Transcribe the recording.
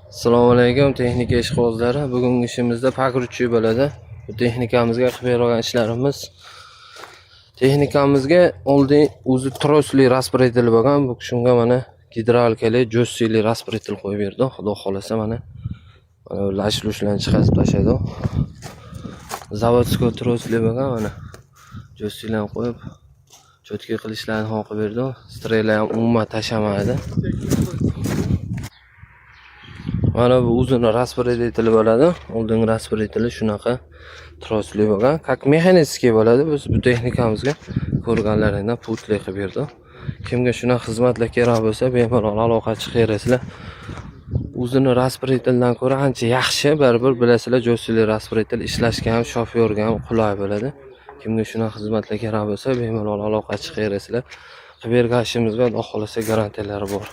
Assalomu alaykum texnika ishqibozlari. Bugungi ishimizda pokruchchi bo'ladi. Bu texnikamizga qilib bergan ishlarimiz. Texnikamizga oldin o'zi trosli raspreteli bo'lgan. Bu shunga mana gidravlikali jo'ssili raspretel qo'yib berdi. Xudo xolasa mana lashlushlarni chiqarib tashladi. Zavodskiy trosli bo'lgan mana jo'ssilarni qo'yib cho'tka qilishlarni ham qilib berdi. Strela ham umuman tashamadi. Mana bu uzun raspreteli bo'ladi. Oldingi raspreteli shunaqa trosli bo'lgan. Как mexanический bo'ladi. Biz bu texnikamizga ko'rganlaringdan putli qilib berdi. Kimga shunaqa xizmatlar kerak bo'lsa, bemalol aloqa chiqarasizlar. Uzun raspreteldan ko'ra ancha yaxshi, baribir bilasizlar, jo'ssili raspretel ishlashga ham, shofyorga ham qulay bo'ladi. Kimga shunaqa xizmatlar kerak bo'lsa, bemalol aloqa chiqarasizlar. Qilib bergan ishimizga xudo xolasa garantiyalari bor.